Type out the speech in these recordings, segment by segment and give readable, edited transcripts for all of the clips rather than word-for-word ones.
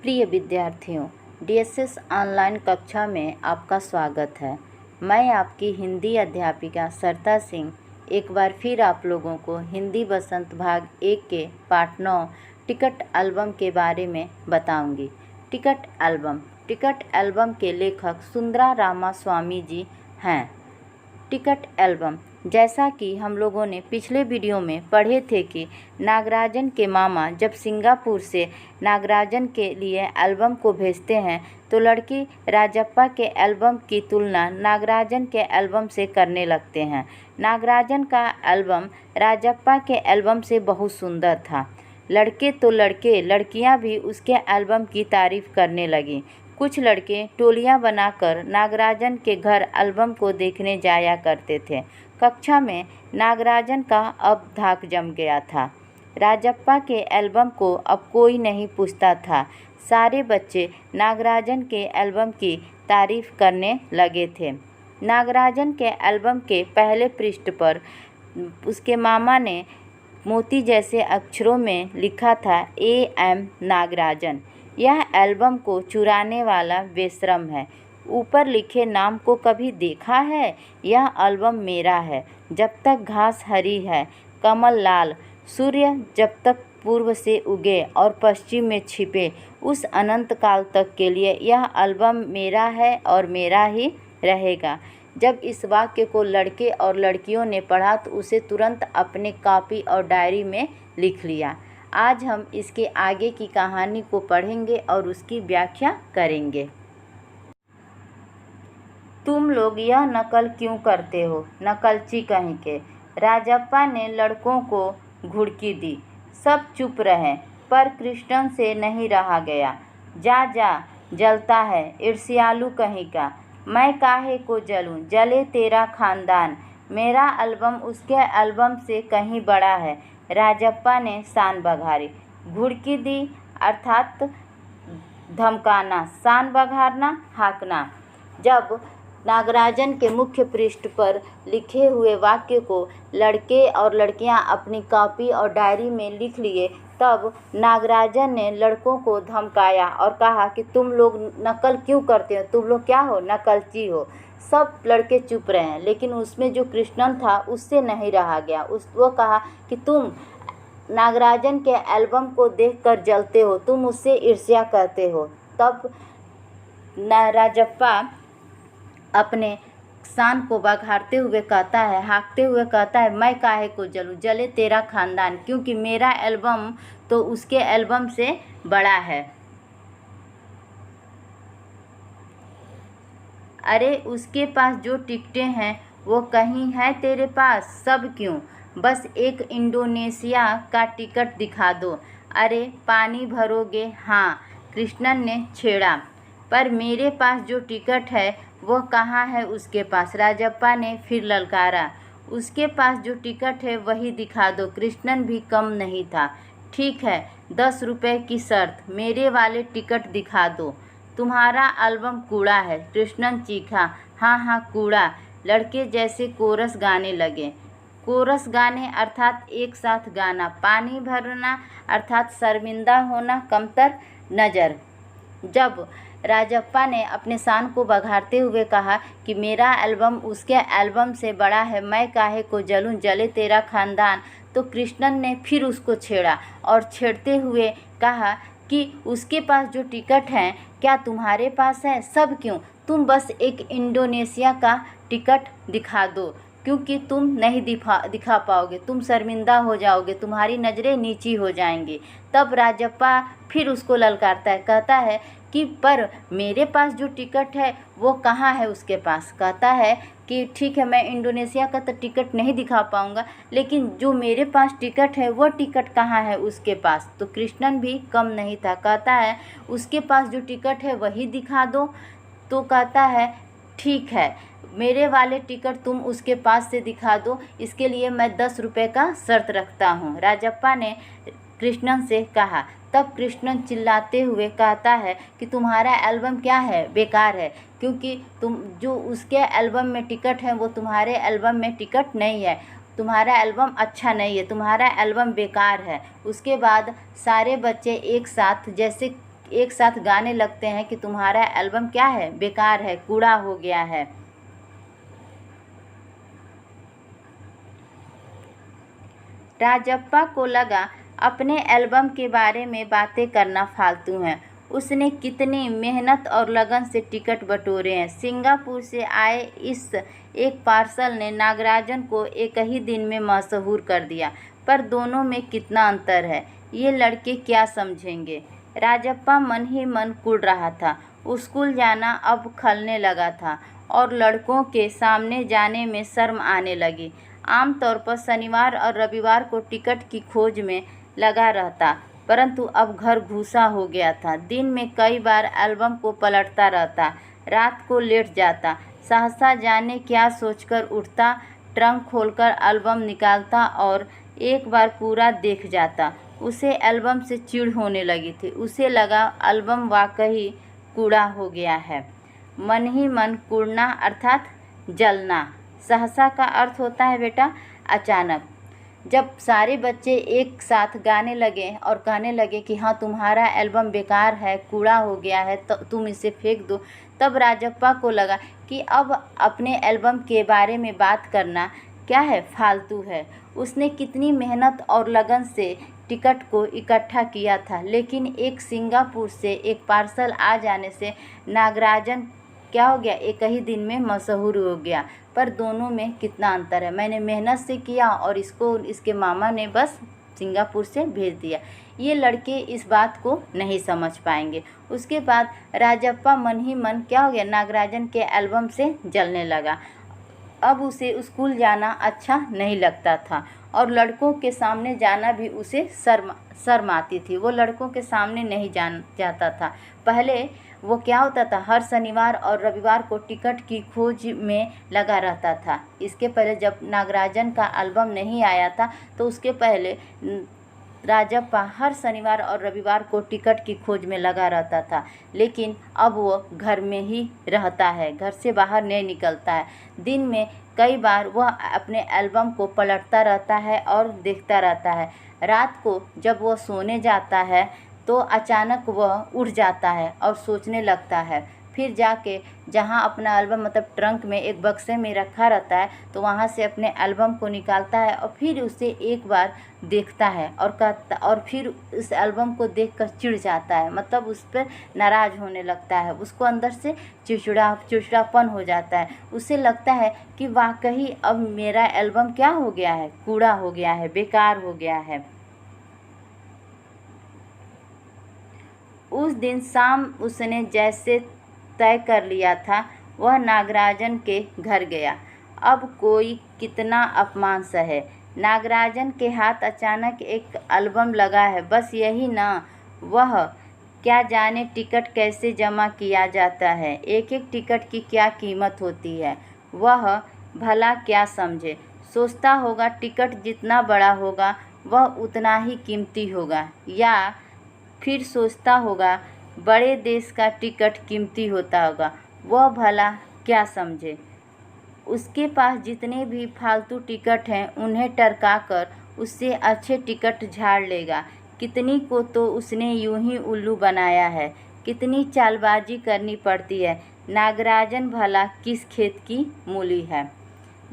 प्रिय विद्यार्थियों, DSS online कक्षा में आपका स्वागत है। मैं आपकी हिंदी अध्यापिका सरता सिंह एक बार फिर आप लोगों को हिंदी बसंत भाग 1 के पाठ 9 टिकट एल्बम के बारे में बताऊंगी। टिकट एल्बम के लेखक सुंदरा रामास्वामी जी हैं। टिकट एल्बम, जैसा कि हम लोगों ने पिछले वीडियो में पढ़े थे कि नागराजन के मामा जब सिंगापुर से नागराजन के लिए एल्बम को भेजते हैं तो लड़की राजप्पा के एल्बम की तुलना नागराजन के एल्बम से करने लगते हैं। नागराजन का एल्बम राजप्पा के एल्बम से बहुत सुंदर था। लड़के तो लड़के, लड़कियां भी उसके एल्बम की तारीफ करने लगीं। कुछ लड़के टोलियां बनाकर नागराजन के घर एल्बम को देखने जाया करते थे। कक्षा में नागराजन का अब धाक जम गया था। राजप्पा के एल्बम को अब कोई नहीं पूछता था। सारे बच्चे नागराजन के एल्बम की तारीफ करने लगे थे। नागराजन के एल्बम के पहले पृष्ठ पर उसके मामा ने मोती जैसे अक्षरों में लिखा था A.M. नागराजन। यह एल्बम को चुराने वाला बेशरम है। ऊपर लिखे नाम को कभी देखा है? यह एल्बम मेरा है। जब तक घास हरी है, कमल लाल, सूर्य जब तक पूर्व से उगे और पश्चिम में छिपे, उस अनंत काल तक के लिए यह एल्बम मेरा है और मेरा ही रहेगा। जब इस वाक्य को लड़के और लड़कियों ने पढ़ा तो उसे तुरंत अपने कॉपी और डायरी में लिख लिया। आज हम इसके आगे की कहानी को पढ़ेंगे और उसकी व्याख्या करेंगे। तुम लोग यह नकल क्यों करते हो, नकलची कहीं के। राजप्पा ने लड़कों को घुड़की दी। सब चुप रहे, पर कृष्णन से नहीं रहा गया। जा जा, जलता है, ईर्ष्यालु कहीं का। मैं काहे को जलूं, जले तेरा खानदान। मेरा एल्बम उसके एल्बम से कहीं बड़ा है। राजप्पा ने शान बघारी। घुड़की दी अर्थात धमकाना, शान बघारना, हाँकना। जब नागराजन के मुख्य पृष्ठ पर लिखे हुए वाक्य को लड़के और लड़कियां अपनी कॉपी और डायरी में लिख लिए, तब नागराजन ने लड़कों को धमकाया और कहा कि तुम लोग नकल क्यों करते हो, तुम लोग क्या हो, नकलची हो। सब लड़के चुप रहे हैं, लेकिन उसमें जो कृष्णन था उससे नहीं रहा गया। वो कहा कि तुम नागराजन के एल्बम को देखकर जलते हो, तुम उससे ईर्ष्या करते हो। तब राजप्पा अपने शान को बघारते हुए कहता है, हाँकते हुए कहता है, मैं काहे को जलूं, जले तेरा खानदान, क्योंकि मेरा एल्बम तो उसके एल्बम से बड़ा है। अरे उसके पास जो टिकटें हैं वो कहीं है तेरे पास, सब क्यों, बस एक इंडोनेशिया का टिकट दिखा दो। अरे पानी भरोगे? हाँ, कृष्णन ने छेड़ा। पर मेरे पास जो टिकट है वो कहाँ है उसके पास? राजप्पा ने फिर ललकारा। उसके पास जो टिकट है वही दिखा दो। कृष्णन भी कम नहीं था। ठीक है, 10 रुपये की शर्त, मेरे वाले टिकट दिखा दो। तुम्हारा एल्बम कूड़ा है, कृष्णन चीखा। हाँ हाँ, कूड़ा। लड़के जैसे कोरस गाने लगे। कोरस गाने अर्थात एक साथ गाना। पानी भरना अर्थात शर्मिंदा होना, कमतर नज़र। जब राजप्पा ने अपने शान को बघारते हुए कहा कि मेरा एल्बम उसके एल्बम से बड़ा है, मैं काहे को जलूं, जले तेरा खानदान, तो कृष्णन ने फिर उसको छेड़ा और छेड़ते हुए कहा कि उसके पास जो टिकट हैं क्या तुम्हारे पास है? सब क्यों, तुम बस एक इंडोनेशिया का टिकट दिखा दो, क्योंकि तुम नहीं दिखा पाओगे, तुम शर्मिंदा हो जाओगे, तुम्हारी नज़रें नीची हो जाएंगी। तब राजप्पा फिर उसको ललकारता है, कहता है कि पर मेरे पास जो टिकट है वो कहाँ है उसके पास? कहता है कि ठीक है, मैं इंडोनेशिया का तो टिकट नहीं दिखा पाऊँगा, लेकिन जो मेरे पास टिकट है वो टिकट कहाँ है उसके पास? तो कृष्णन भी कम नहीं था, कहता है उसके पास जो टिकट है वही दिखा दो। तो कहता है ठीक है, मेरे वाले टिकट तुम उसके पास से दिखा दो, इसके लिए मैं 10 रुपये का शर्त रखता हूँ, राजप्पा ने कृष्णन से कहा। तब कृष्णन चिल्लाते हुए कहता है कि तुम्हारा एल्बम क्या है, बेकार है, क्योंकि तुम जो उसके एल्बम में टिकट है वो तुम्हारे एल्बम में टिकट नहीं है, तुम्हारा एल्बम अच्छा नहीं है, तुम्हारा एल्बम बेकार है। उसके बाद सारे बच्चे एक साथ जैसे एक साथ गाने लगते हैं कि तुम्हारा एल्बम क्या है, बेकार है, कूड़ा हो गया है। राजप्पा को लगा अपने एल्बम के बारे में बातें करना फालतू है। उसने कितनी मेहनत और लगन से टिकट बटोरे हैं। सिंगापुर से आए इस एक पार्सल ने नागराजन को एक ही दिन में मशहूर कर दिया। पर दोनों में कितना अंतर है, ये लड़के क्या समझेंगे। राजप्पा मन ही मन कुढ़ रहा था। स्कूल जाना अब खलने लगा था और लड़कों के सामने जाने में शर्म आने लगी। आमतौर पर शनिवार और रविवार को टिकट की खोज में लगा रहता, परंतु अब घर घुसा हो गया था। दिन में कई बार एल्बम को पलटता रहता, रात को लेट जाता, सहसा जाने क्या सोचकर उठता, ट्रंक खोलकर एल्बम निकालता और एक बार पूरा देख जाता। उसे एल्बम से चिढ़ होने लगी थी। उसे लगा एल्बम वाकई कूड़ा हो गया है। मन ही मन कूड़ना अर्थात जलना। सहसा का अर्थ होता है बेटा अचानक। जब सारे बच्चे एक साथ गाने लगे और कहने लगे कि हाँ तुम्हारा एल्बम बेकार है, कूड़ा हो गया है, तो तुम इसे फेंक दो, तब राजप्पा को लगा कि अब अपने एल्बम के बारे में बात करना क्या है, फालतू है। उसने कितनी मेहनत और लगन से टिकट को इकट्ठा किया था, लेकिन एक सिंगापुर से एक पार्सल आ जाने से नागराजन क्या हो गया, एक ही दिन में मशहूर हो गया। पर दोनों में कितना अंतर है। मैंने मेहनत से किया और इसको इसके मामा ने बस सिंगापुर से भेज दिया। ये लड़के इस बात को नहीं समझ पाएंगे। उसके बाद राजप्पा मन ही मन क्या हो गया, नागराजन के एल्बम से जलने लगा। अब उसे स्कूल जाना अच्छा नहीं लगता था और लड़कों के सामने जाना भी उसे शर्म आती थी। वो लड़कों के सामने नहीं जाता था। पहले वो क्या होता था, हर शनिवार और रविवार को टिकट की खोज में लगा रहता था। इसके पहले जब नागराजन का एल्बम नहीं आया था तो उसके पहले राजप्पा हर शनिवार और रविवार को टिकट की खोज में लगा रहता था। लेकिन अब वो घर में ही रहता है, घर से बाहर नहीं निकलता है। दिन में कई बार वह अपने एल्बम को पलटता रहता है और देखता रहता है। रात को जब वह सोने जाता है तो अचानक वह उठ जाता है और सोचने लगता है। फिर जाके जहाँ अपना एल्बम मतलब ट्रंक में एक बक्से में रखा रहता है तो वहाँ से अपने एल्बम को निकालता है और फिर उसे एक बार देखता है और फिर उस एल्बम को देखकर चिढ़ जाता है, मतलब उस पर नाराज़ होने लगता है। उसको अंदर से चिड़चिड़ापन हो जाता है। उसे लगता है कि वाकई अब मेरा एल्बम क्या हो गया है, कूड़ा हो गया है, बेकार हो गया है। उस दिन शाम उसने जैसे तय कर लिया था वह नागराजन के घर गया। अब कोई कितना अपमान सहे। नागराजन के हाथ अचानक एक एल्बम लगा है, बस यही ना। वह क्या जाने टिकट कैसे जमा किया जाता है, एक एक टिकट की क्या कीमत होती है, वह भला क्या समझे। सोचता होगा टिकट जितना बड़ा होगा वह उतना ही कीमती होगा, या फिर सोचता होगा बड़े देश का टिकट कीमती होता होगा। वह भला क्या समझे। उसके पास जितने भी फालतू टिकट हैं उन्हें टरका कर उससे अच्छे टिकट झाड़ लेगा। कितनी को तो उसने यूं ही उल्लू बनाया है। कितनी चालबाजी करनी पड़ती है। नागराजन भला किस खेत की मूली है।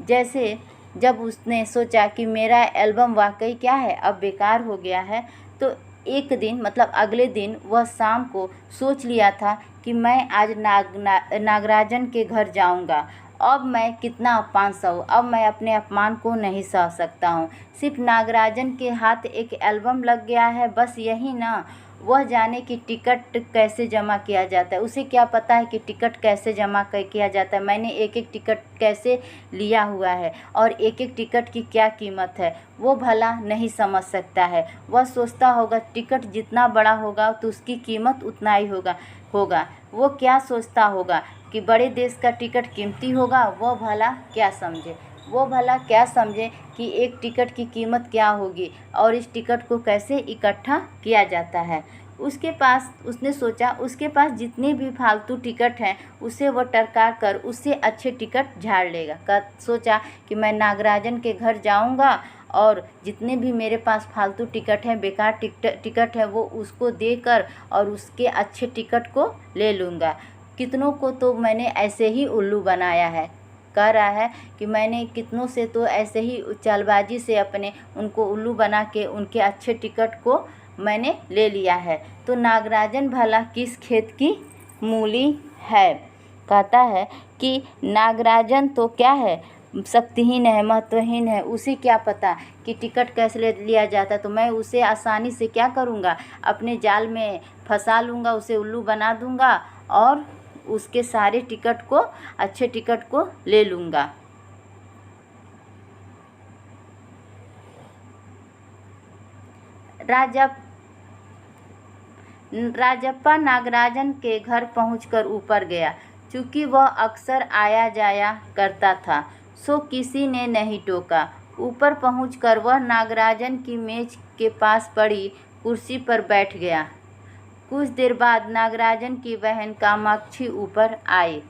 जैसे जब उसने सोचा कि मेरा एल्बम वाकई क्या है, अब बेकार हो गया है, तो एक दिन मतलब अगले दिन वह शाम को सोच लिया था कि मैं आज नागराजन के घर जाऊंगा। अब मैं कितना अपमान सहूँ, अब मैं अपने अपमान को नहीं सह सकता हूँ। सिर्फ नागराजन के हाथ एक एल्बम लग गया है, बस यही ना। वह जाने कि टिकट कैसे जमा किया जाता है। उसे क्या पता है कि टिकट कैसे जमा किया जाता है। मैंने एक एक टिकट कैसे लिया हुआ है और एक एक टिकट की क्या कीमत है, वो भला नहीं समझ सकता है। वह सोचता होगा टिकट जितना बड़ा होगा तो उसकी कीमत उतना ही होगा। वो क्या सोचता होगा कि बड़े देश का टिकट कीमती होगा, वो भला क्या समझे। वो भला क्या समझे कि एक टिकट की कीमत क्या होगी और इस टिकट को कैसे इकट्ठा किया जाता है। उसने सोचा उसके पास जितने भी फालतू टिकट हैं उसे वो टरका कर उससे अच्छे टिकट झाड़ लेगा। सोचा कि मैं नागराजन के घर जाऊंगा और जितने भी मेरे पास फालतू टिकट हैं, बेकार टिकट है, वो उसको देकर और उसके अच्छे टिकट को ले लूँगा। कितनों को तो मैंने ऐसे ही उल्लू बनाया है। कह रहा है कि मैंने कितनों से तो ऐसे ही चालबाजी से अपने उनको उल्लू बना के उनके अच्छे टिकट को मैंने ले लिया है। तो नागराजन भला किस खेत की मूली है। कहता है कि नागराजन तो क्या है, शक्तिहीन है, महत्वहीन है, उसे क्या पता कि टिकट कैसे ले लिया जाता। तो मैं उसे आसानी से क्या करूँगा, अपने जाल में फंसा लूँगा, उसे उल्लू बना दूँगा और उसके सारे टिकट को, अच्छे टिकट को ले लूँगा। राजप्पा नागराजन के घर पहुंचकर ऊपर गया। चूँकि वह अक्सर आया जाया करता था, सो किसी ने नहीं टोका। ऊपर पहुंचकर वह नागराजन की मेज के पास पड़ी कुर्सी पर बैठ गया। कुछ देर बाद नागराजन की बहन कामाक्षी ऊपर आई।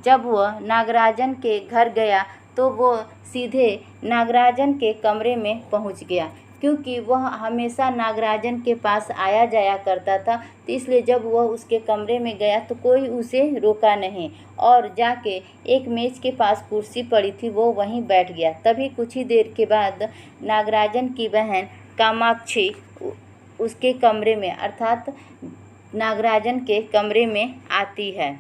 जब वह नागराजन के घर गया तो वो सीधे नागराजन के कमरे में पहुंच गया। क्योंकि वह हमेशा नागराजन के पास आया जाया करता था, तो इसलिए जब वह उसके कमरे में गया तो कोई उसे रोका नहीं और जाके एक मेज के पास कुर्सी पड़ी थी, वो वहीं बैठ गया। तभी कुछ ही देर के बाद नागराजन की बहन कामाक्षी उसके कमरे में अर्थात नागराजन के कमरे में आती है।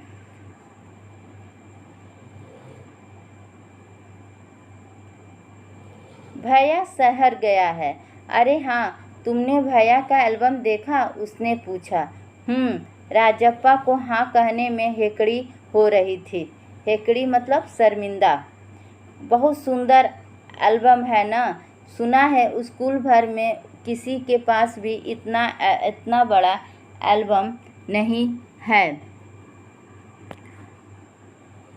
भैया शहर गया है। अरे हाँ, तुमने भैया का एल्बम देखा? उसने पूछा। राजप्पा को हाँ कहने में हेकड़ी हो रही थी। हेकड़ी मतलब शर्मिंदा। बहुत सुंदर एल्बम है ना? सुना है स्कूल भर में किसी के पास भी इतना बड़ा एल्बम नहीं है।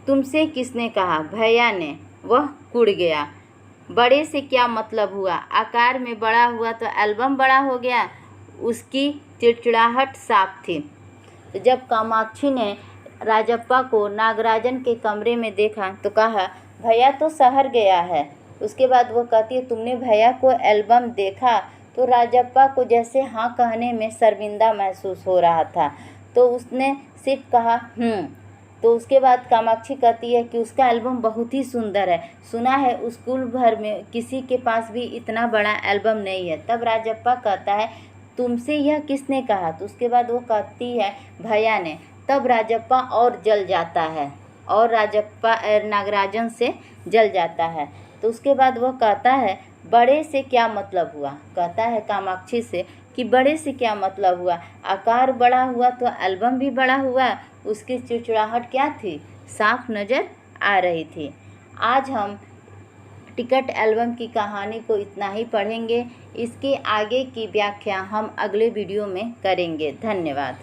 तुमसे किसने कहा? भैया ने। वह कुड़ गया। बड़े से क्या मतलब हुआ? आकार में बड़ा हुआ तो एल्बम बड़ा हो गया। उसकी चिड़चिड़ाहट साफ थी। तो जब कामाक्षी ने राजप्पा को नागराजन के कमरे में देखा तो कहा, भैया तो शहर गया है। उसके बाद वो कहती है, तुमने भैया को एल्बम देखा? तो राजप्पा को जैसे हाँ कहने में शर्मिंदा महसूस हो रहा था, तो उसने सिर्फ कहा तो उसके बाद कामाक्षी कहती है कि उसका एल्बम बहुत ही सुंदर है। सुना है स्कूल भर में किसी के पास भी इतना बड़ा एल्बम नहीं है। तब राजप्पा कहता है, तुमसे यह किसने कहा? तो उसके बाद वो कहती है, भैया ने। तब राजप्पा और जल जाता है और राजप्पा नागराजन से जल जाता है। तो उसके बाद वो कहता है, बड़े से क्या मतलब हुआ? कहता है कामाक्षी से कि बड़े से क्या मतलब हुआ? आकार बड़ा हुआ तो एल्बम भी बड़ा हुआ। उसकी चिड़चिड़ाहट क्या थी? साफ नज़र आ रही थी। आज हम टिकट एल्बम की कहानी को इतना ही पढ़ेंगे। इसके आगे की व्याख्या हम अगले वीडियो में करेंगे। धन्यवाद।